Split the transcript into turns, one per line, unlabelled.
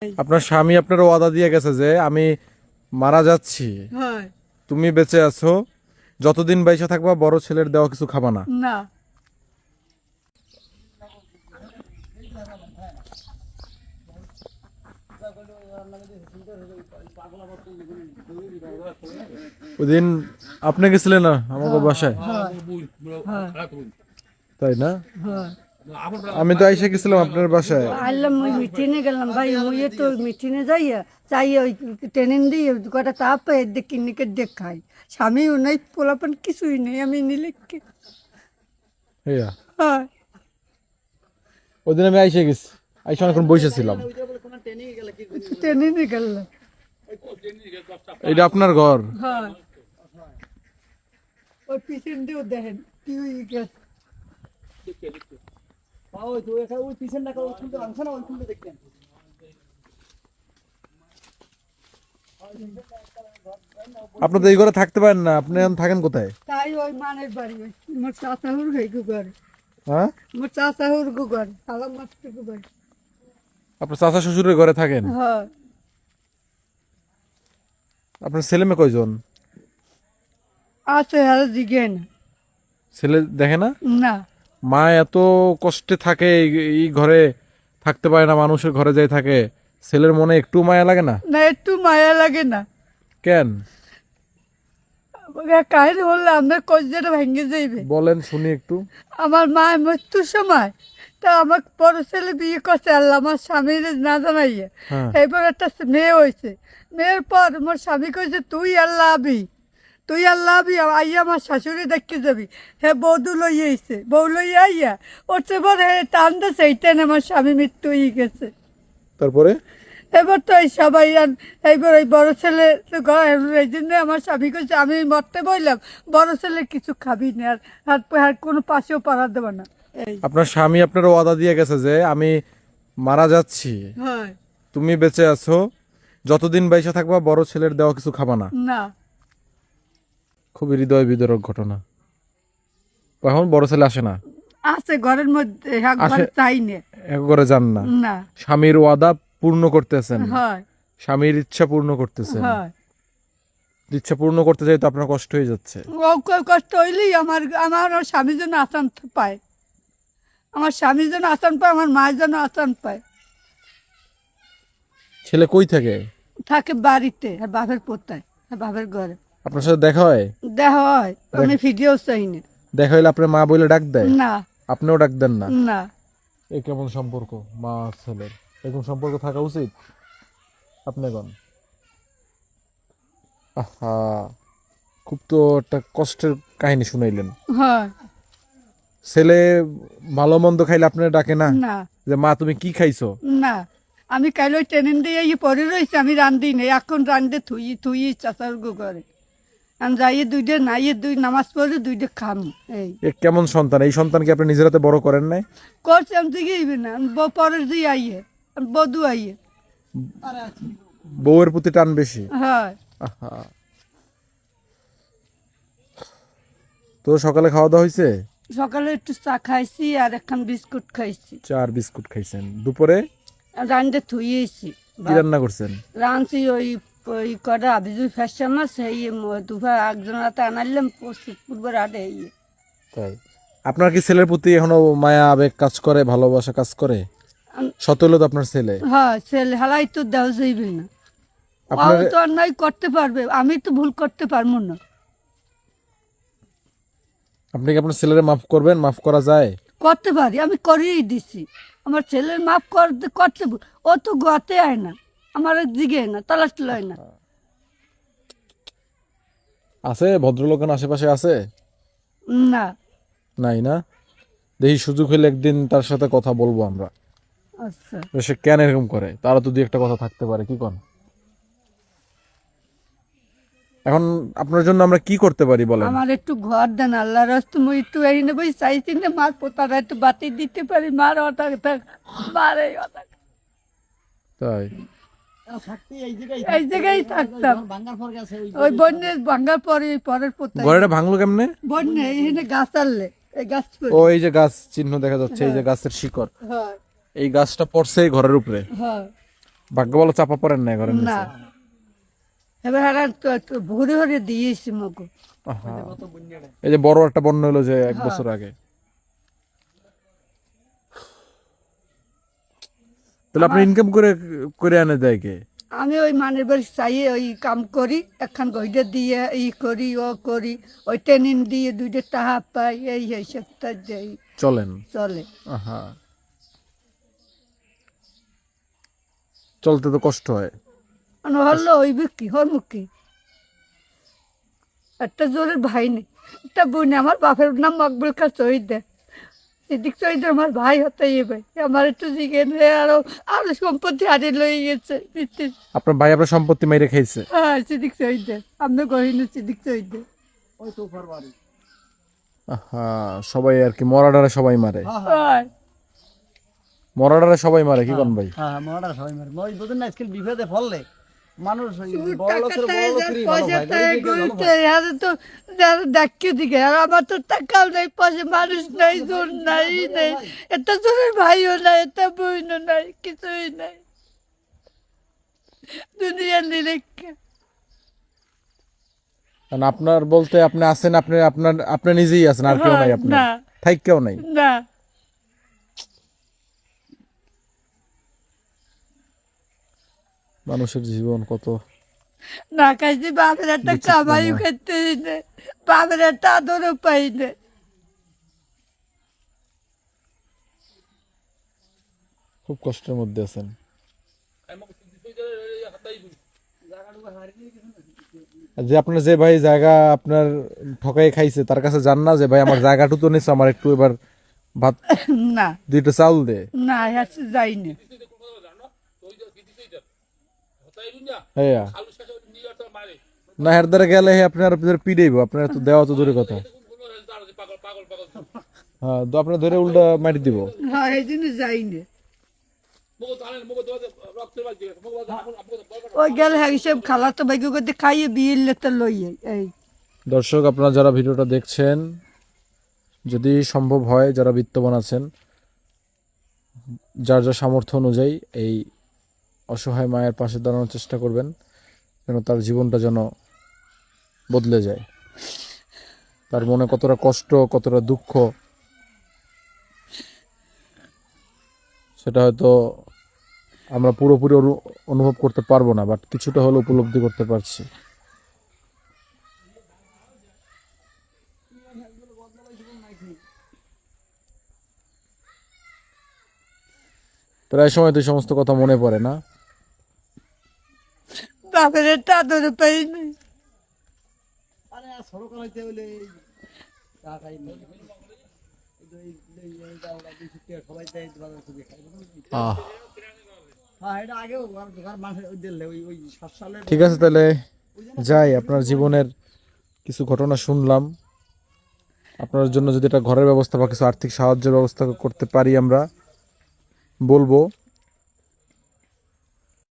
আপনার স্বামী আপনার ওয়াদা দিয়ে গেছে যে আমি মারা যাচ্ছি,
হয়
তুমি বেঁচে আছো, যতদিন বেঁচে থাকবা বড় ছেলের দেওয়া কিছু খাবা না।
না।
ওইদিন আপনি গেছিলেন না আমাকে বাসায়, তাই না? আমি তো আইসা গেছিলাম আপনার বাসায়।
আইলাম ওই মিটিংয়ে গেলাম ভাই, ওই তো মিটিংয়ে যাইয়া চাই ওই ট্রেনিং দিয়ে কটা তাপ এদিক কিনিকে দেখ খাই। স্বামীও নেই, পোলাপান কিছুই নেই, আমি নিলে
হ্যাঁ,
হয়।
ওইদিন আমি আইসা গেছি, আইসা অনেকক্ষণ বসেছিলাম।
ট্রেনিংয়ে গেলাম।
এটা আপনার ঘর?
হয়, ওই পিছন দিয়েও দেখেন কি হয়ে গেছে।
আপনি তো এই ঘরে থাকতে পারেন না, আপনি এখন থাকেন কোথায়?
তাই ওই মানের বাড়ি ওই মোর চাচাহুর হয়ে ঘরে,
হ্যাঁ,
মোর চাচাহুর ঘরে সালাম মাস্টার ঘরে।
আপনার চাচা শ্বশুরের ঘরে থাকেন?
হয়,
আপনার ছেলে মেয়ে কয়জন?
আছে আর জিগে না।
ছেলে দেখে না?
না,
মা এত কষ্টে থাকে, এই ঘরে থাকতে পারে না, মানুষের ঘরে যাই থাকে, ছেলের মনে একটু মায়া লাগে না?
না একটু মায়া লাগে না।
কেন
কাহিনী বললে আমার কষ্টেটা ভেঙে যাইবে।
বলেন শুনি একটু।
আমার মা মৃত্যুর সময় তা আমার বড় ছেলে বিয়ে করছে আল্লাহ আমার স্বামীর না জানাইয়া।
হ্যাঁ,
এবার একটা মেয়ে হয়েছে, মেয়ের পর আমার স্বামী কইছে তুই আল্লাহ আবি, তুই আল্লাহ আবি আইয়া আমার শাশুড়ি দেখতে যাবি। হ্যাঁ বৌদু লইয়া আইছে, বউ লইয়া আইয়া ওর পর হে টান দিছে, এই টান আমার স্বামী মৃত্যু হয়ে গেছে।
তারপরে
এবার তো এই সবাই এইবার ওই বড় ছেলে তো এই জন্য আমার স্বামী কইছে আমি মরতে বললাম বড় ছেলে কিছু খাবি না, আর কোনো পাশেও পাড়া দেবে না। এই
আপনার স্বামী আপনার ওয়াদা দিয়ে গেছে যে আমি মারা যাচ্ছি,
হয়
তুমি বেঁচে আছো, যতদিন বেঁচে থাকবা বড় ছেলের দেওয়া কিছু খাবা না।
না,
খুবই হৃদয় বিদারক ঘটনা। এখন বড় ছেলে আসে না,
আছে ঘরের মধ্যে একবার
আসে?
চাই না।
এক ঘরে যান না?
না,
স্বামীর ওয়াদা পূর্ণ করতেছেন,
হয়
স্বামীর ইচ্ছা পূর্ণ করতেছেন।
হয়।
ইচ্ছা পূর্ণ করতে যাই তো আপনার কষ্ট হয়ে যাচ্ছে।
ও কষ্ট হইলেই আমার আমার ওর স্বামী যেন আসান পায়, আমার স্বামী যেন আসান পায়, আমার মায়ের যেন আসান পায়।
ছেলে কই থাকে?
থাকে বাড়িতে আর বাপের পোতায় আর বাপের ঘরে।
আপনার সাথে দেখা হয়?
দেখা হয়, আমি ভিডিও চাই না।
দেখা হইলে আপনার মা বলে ডাক দেয়?
না
আপনিও ডাক দেন না?
না,
এ কেমন সম্পর্ক মা আর ছেলের? এরকম সম্পর্ক থাকা উচিত? আপনি কোন? আহা, খুব তো একটা কষ্টের কাহিনী শুনাইলেন।
হয়
ছেলে ভালো মন্দ খাইলে আপনার ডাকে না
না
যে মা তুমি কি খাইছো?
না, আমি কাল ওই ট্রেনিং দিয়ে পরে রয়েছি, আমি রান্ধি নেই, এখন রান্ধে থুই থুই চাচার করে আমি যাইয়ে দুইটা নাইয়ে দুই নামাজ পড়ে দুইটা খাম। এই
এ কেমন সন্তান? এই সন্তানকে আপনি নিজের হাতে বড় করেন নাই?
করছি আমি দিকে না, পরের দিয়ে আইয়ে বধু আইয়ে।
বউয়ের প্রতি টান বেশি?
হয়,
আহা, তো সকালে খাওয়া দাওয়া হয়েছে?
সকালে একটু চা খাইছি আর একখান বিস্কুট খাইছি।
চা আর বিস্কুট খাইছেন? দুপুরে
রান্ধে থুইয়েছি,
কি রান্না করছেন?
রাঁধছি ওই ওই কটা আবিজুর ফ্যাশন মাছ এই দুপুর একজন রাতে আনাইলাম পূর্বের আটে।
তাই? আপনার কি ছেলের প্রতি এখনো মায়া আবেগ কাজ করে, ভালোবাসা কাজ করে? সত হলো তো আপনার ছেলে।
হ্যাঁ ছেলে হালাই তো দেওয়া যাইবে না, ও
আপনার
তো অন্যায় করতে পারবে, আমি তো ভুল করতে পারবো না।
আপনি কি আপনার ছেলেরে মাফ করবেন? মাফ করা যায়?
করতে পারি, আমি করিয়েই দিছি। আমার ছেলের মাপ করতে করতে ও তো গতে আয় না, আমার দিকে না, তালাশ লয় না।
আছে ভদ্রলোক আশেপাশে আছে?
না,
নাই না? দেখি সুযোগ হলে একদিন তার সাথে কথা বলবো আমরা,
আচ্ছা
যে সে কেন এরকম করে, তারা তো দুই একটা কথা থাকতে পারে, কি কোন? এখন আপনার জন্য আমরা কি করতে পারি বলেন?
আমার একটু ঘর দেন আল্লাহ রাস্তা, মুই একটু এই নেবই চাইছি না, মার পোতারা একটু বাতি দিতে পারি, মার অটাক মারে অটাক
তাই?
এই জায়গায় থাকতাম। ওই বন্যে ভাঙ্গার পরে পরের পোতায়
ঘরটা ভাঙলো কেমনে?
বন্যে এখানে গাছ আনলে এই গাছ পড়ে।
ও এই যে গাছ চিহ্ন দেখা যাচ্ছে, এই যে গাছের শিকড়,
হয়
এই গাছটা পড়ছে এই ঘরের উপরে।
হয়
ভাগ্য বলো চাপা পড়েন না ঘরের
না
নিচে।
এবার আর তো ভরে ভরে দিয়েছি মগো।
আহা। এই যে বড় একটা বন্যা হলো যে 1 বছর আগে, তাহলে আপনি ইনকাম করে করে আনে দেয় কে?
আমি ওই মানের বাড়ি চাই ওই কাম করি, একখান গইটা দিয়ে করি ও করি, ওই ট্রেনিং দিয়ে 2টা টাকা পাই, এই হিসাবটা যাই
চলেন।
চলে।
আহা, চলতে তো কষ্ট হয়।
হলো ওই বিক্রি হরমুখী একটা জোরের ভাই নেই, একটা বোন নেই। আমার বাপের নাম মকবুল খা চহিদা, সিদ্দিক চহিদা আমার ভাই হতে ভাই। আমার একটু জিজ্ঞেস আরো আরো সম্পত্তি হারিয়ে লয়ে গেছে।
আপনার ভাই আপনার সম্পত্তি মেরে খাইছে?
হ্যাঁ সিদ্দিক চহিদা, আমরা গহিনী সিদ্দিক চহিদা।
আহা, সবাই আর কি মরাডারে সবাই মারে,
হয়
মরাডারে সবাই মারে, কি কোন ভাই?
হ্যাঁ মরাটা সবাই মারে মই বুঝেন না আজকাল বিপদে পড়লে মানুষ ওই বড়
টাকা
লোকের বড়
তাই
লোকেরই ভালো
পয়সা
ভাই
তাই ঘুরতে আরে তো যারা ডাকিয়ে দিকে, আর আমার তো টাকাও নেই, পাশে মানুষ নাই, জোর নাই নেই, একটা জোরের ভাইও নাই, একটা বোনও নাই, কিছুই নাই দুনিয়ার নিরীক্ষা।
কারণ আপনার বলতে আপনি আছেন, আপনি আপনার আপনি নিজেই আছেন, আর কেউ নাই আপনার,
না
থাইক কেউ নাই।
না
মানুষের জীবন কত
না খাইছি, বাপের একটা কামাইও খেতে না, বাপের একটা আদরও পাই না।
খুব কষ্টের মধ্যে আছেন। আর যে আপনার যে ভাই জায়গা আপনার ঠকাই খাইছে, তার কাছে জান না যে ভাই আমার জায়গাটু তো নিচ্ছে, আমার একটু এবার ভাত
না
2টা চাউল দে।
না হ্যাঁ যাইনি।
হ্যাঁ না, হের দ্বারা গেলে আপনার পিড়াইব, আপনার তো দেওয়া তো দূরের কথা। হ্যাঁ, তো আপনার ধরে উল্টা মারি দিব।
হ্যাঁ এই জন্য যাইনি। ওই গেলে হ্যাঁ সব খালা তো ভাগ্য করতে খাইয়ে বিয়ে লেতে লইয়ে এই।
দর্শক, আপনারা যারা ভিডিওটা দেখছেন, যদি সম্ভব হয়, যারা বিত্তবান আছেন, যার যার সামর্থ্য অনুযায়ী এই অসহায় মায়ের পাশে দাঁড়ানোর চেষ্টা করবেন, যেন তার জীবনটা যেন বদলে যায়। তার মনে কতটা কষ্ট, কতটা দুঃখ, সেটা হয়তো আমরা পুরোপুরি অনুভব করতে পারবো না, বাট কিছুটা হলেও উপলব্ধি করতে পারছি। প্রায় সময় তো এই সমস্ত কথা মনে পড়ে না?
বাপের একটা আদরও পাই না।
আরে আর সরকার হইতে হইলে টাকাই নেই সবাই দেয় বাজার থেকে খাই
আহ,
হ্যাঁ এটা আগেও আর মানুষের ওই দিলে ওই 7 সালে
ঠিক আছে, তাহলে যাই। আপনার জীবনের কিছু ঘটনা শুনলাম, আপনার জন্য যদি একটা ঘরের ব্যবস্থা বা কিছু আর্থিক সাহায্যের ব্যবস্থা করতে পারি আমরা, বলবো।